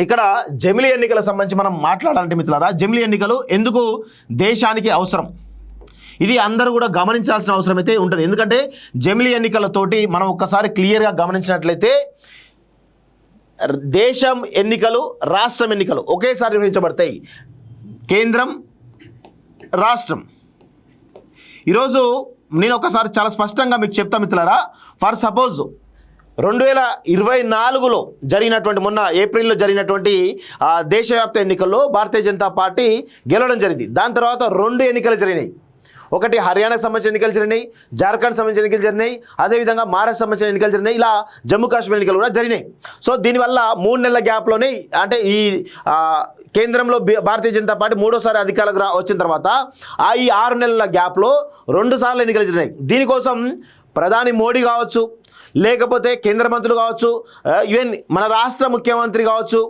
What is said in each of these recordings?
ఇక్కడ జమిలీ ఎన్నికల సంబంధించి మనం మాట్లాడాలంటే మిత్రులారా, జమిలీ ఎన్నికలు ఎందుకు దేశానికి అవసరం, ఇది అందరూ కూడా గమనించాల్సిన అవసరం అయితే ఉంటుంది. ఎందుకంటే జమిలీ ఎన్నికలతోటి మనం ఒక్కసారి క్లియర్గా గమనించినట్లయితే దేశం ఎన్నికలు, రాష్ట్రం ఎన్నికలు ఒకేసారి నిర్వహించబడతాయి. కేంద్రం, రాష్ట్రం. ఈరోజు నేను ఒకసారి చాలా స్పష్టంగా మీకు చెప్తా మిత్రులారా. ఫర్ సపోజ్ 2024లో జరిగినటువంటి, మొన్న ఏప్రిల్లో జరిగినటువంటి దేశవ్యాప్త ఎన్నికల్లో భారతీయ జనతా పార్టీ గెలవడం జరిగింది. దాని తర్వాత 2 ఎన్నికలు జరిగినాయి. ఒకటి హర్యానాకు సంబంధించిన ఎన్నికలు జరిగినాయి, జార్ఖండ్ సంబంధించిన ఎన్నికలు జరిగినాయి, అదేవిధంగా మహారాష్ట్ర సంబంధించిన ఎన్నికలు జరిగినాయి, ఇలా జమ్మూ కాశ్మీర్ ఎన్నికలు కూడా జరిగినాయి. సో దీనివల్ల 3 నెలల గ్యాప్లోనే, అంటే ఈ కేంద్రంలో భారతీయ జనతా పార్టీ 3వసారి అధికారులకు వచ్చిన తర్వాత ఈ 6 నెలల గ్యాప్లో 2 సార్లు ఎన్నికలు జరిగినాయి. దీనికోసం ప్రధాని మోడీ కావచ్చు, లేకపోతే కేంద్ర మంత్రులు కావచ్చు, ఈవెన్ మన రాష్ట్ర ముఖ్యమంత్రి కావచ్చు,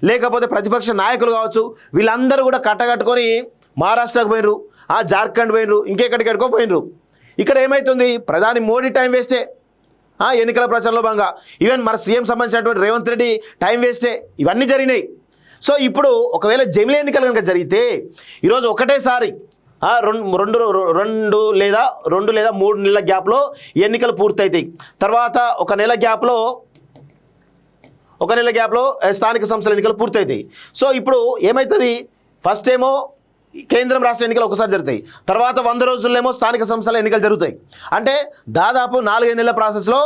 లేకపోతే ప్రతిపక్ష నాయకులు కావచ్చు, వీళ్ళందరూ కూడా కట్టగట్టుకొని మహారాష్ట్రకు పోయినరు, జార్ఖండ్ పోయినరు, ఇంకెక్కడికెక్కడికో పోయినరు. ఇక్కడ ఏమవుతుంది, ప్రధాని మోడీ టైం వేస్టే ఎన్నికల ప్రచారంలో భాగంగా. ఈవెన్ మన సీఎం సంబంధించినటువంటి రేవంత్ రెడ్డి టైం వేస్టే. ఇవన్నీ జరిగినాయి. సో ఇప్పుడు ఒకవేళ జమిలీ ఎన్నికలు కనుక జరిగితే ఈరోజు ఒకటేసారి 2 లేదా 3 నెలల గ్యాప్లో ఎన్నికలు పూర్తవుతాయి. తర్వాత ఒక నెల గ్యాప్లో స్థానిక సంస్థల ఎన్నికలు పూర్తవుతాయి. సో ఇప్పుడు ఏమవుతుంది, ఫస్ట్ ఏమో కేంద్రం, రాష్ట్ర ఎన్నికలు ఒకసారి జరుగుతాయి. తర్వాత 100 రోజుల్లోమో స్థానిక సంస్థల ఎన్నికలు జరుగుతాయి. అంటే దాదాపు 4-5 నెలల ప్రాసెస్లో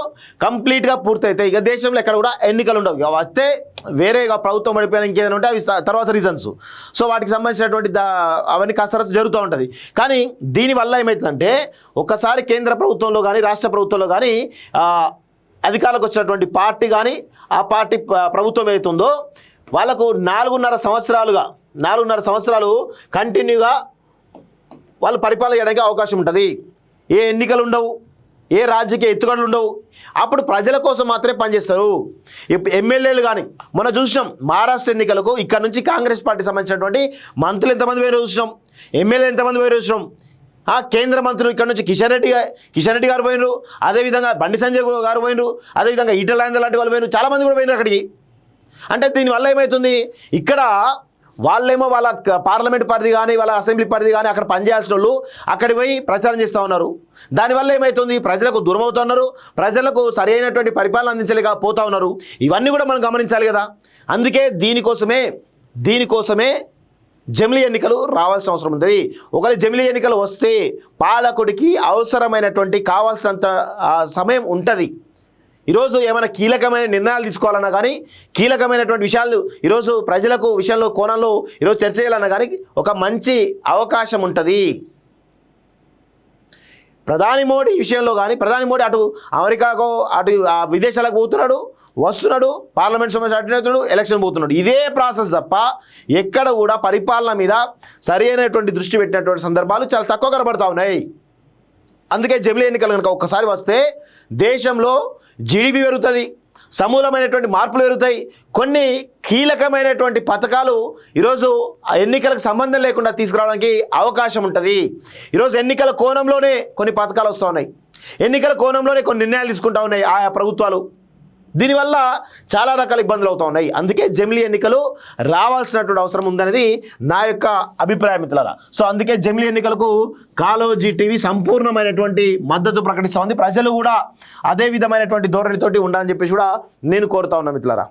కంప్లీట్గా పూర్తవుతాయి. ఇక దేశంలో ఎక్కడ కూడా ఎన్నికలు ఉండవు. ఇక వస్తే వేరే ప్రభుత్వం పడిపోయిన ఇంకేదైనా ఉంటే అవి తర్వాత రీజన్స్. సో వాటికి సంబంధించినటువంటి అవన్నీ కసరత్తు జరుగుతూ ఉంటుంది. కానీ దీనివల్ల ఏమవుతుందంటే, ఒక్కసారి కేంద్ర ప్రభుత్వంలో కానీ రాష్ట్ర ప్రభుత్వంలో కానీ అధికారులకు వచ్చినటువంటి పార్టీ కానీ ఆ పార్టీ ప్రభుత్వం ఏదైతుందో వాళ్ళకు 4.5 సంవత్సరాలు కంటిన్యూగా వాళ్ళు పరిపాలన చేయడానికి అవకాశం ఉంటుంది. ఏ ఎన్నికలు ఉండవు, ఏ రాజకీయ ఎత్తుగడలు ఉండవు. అప్పుడు ప్రజల కోసం మాత్రమే పనిచేస్తారు. ఎమ్మెల్యేలు కానీ మొన్న చూసినాం, మహారాష్ట్ర ఎన్నికలకు ఇక్కడ నుంచి కాంగ్రెస్ పార్టీ సంబంధించినటువంటి మంత్రులు ఎంతమంది వేరు చూసినాం, ఎమ్మెల్యేలు ఎంతమంది వేరు చూసినాం. కేంద్ర మంత్రులు ఇక్కడ నుంచి కిషన్ రెడ్డి గారు పోయినరు, అదేవిధంగా బండి సంజయ్ గారు పోయినరు, అదేవిధంగా ఈటెల రాజేందర్ లాంటి వాళ్ళు పోయినరు, చాలామంది కూడా పోయినారు అక్కడికి. అంటే దీనివల్ల ఏమవుతుంది, ఇక్కడ వాళ్ళేమో వాళ్ళ పార్లమెంట్ పరిధి కానీ వాళ్ళ అసెంబ్లీ పరిధి కానీ అక్కడ పనిచేయాల్సిన వాళ్ళు అక్కడికి పోయి ప్రచారం చేస్తూ ఉన్నారు. దానివల్ల ఏమవుతుంది, ప్రజలకు దూరం అవుతున్నారు, ప్రజలకు సరైనటువంటి పరిపాలన అందించలేకపోతూ ఉన్నారు. ఇవన్నీ కూడా మనం గమనించాలి కదా. అందుకే దీనికోసమే జమిలీ ఎన్నికలు రావాల్సిన అవసరం ఉంటుంది. ఒకవేళ జమిలీ ఎన్నికలు వస్తే పాలకుడికి అవసరమైనటువంటి కావాల్సినంత సమయం ఉంటుంది. ఈరోజు ఏమైనా కీలకమైన నిర్ణయాలు తీసుకోవాలన్నా కానీ, కీలకమైనటువంటి విషయాలు ఈరోజు ప్రజలకు విషయంలో కోణంలో ఈరోజు చర్చ చేయాలన్నా కానీ ఒక మంచి అవకాశం ఉంటుంది. ప్రధాని మోడీ విషయంలో కానీ, ప్రధాని మోడీ అటు అమెరికాకు అటు విదేశాలకు పోతున్నాడు, వస్తున్నాడు, పార్లమెంట్ సమావేశం అటెండ్ అవుతున్నాడు, ఎలక్షన్ పోతున్నాడు. ఇదే ప్రాసెస్ తప్ప ఎక్కడ కూడా పరిపాలన మీద సరైనటువంటి దృష్టి పెట్టినటువంటి సందర్భాలు చాలా తక్కువ కనబడతా ఉన్నాయి. అందుకే జమిలీ ఎన్నికలు కనుక ఒక్కసారి వస్తే దేశంలో జీడిపి పెరుగుతుంది, సమూలమైనటువంటి మార్పులు పెరుగుతాయి. కొన్ని కీలకమైనటువంటి పథకాలు ఈరోజు ఎన్నికలకు సంబంధం లేకుండా తీసుకురావడానికి అవకాశం ఉంటుంది. ఈరోజు ఎన్నికల కోణంలోనే కొన్ని పథకాలు వస్తూ ఉన్నాయి, ఎన్నికల కోణంలోనే కొన్ని నిర్ణయాలు తీసుకుంటూ ఉన్నాయి ఆయా ప్రభుత్వాలు. దీనివల్ల చాలా రకాల ఇబ్బందులు అవుతూ ఉన్నాయి. అందుకే జమిలీ ఎన్నికలు రావాల్సినటువంటి అవసరం ఉందనేది నా యొక్క అభిప్రాయం మిత్రులారా. సో అందుకే జమిలీ ఎన్నికలకు కాలోజీ టీవీ సంపూర్ణమైనటువంటి మద్దతు ప్రకటిస్తూ ఉంది. ప్రజలు కూడా అదే విధమైనటువంటి ధోరణితోటి ఉండాలని చెప్పేసి కూడా నేను కోరుతా ఉన్నా మిత్రులారా.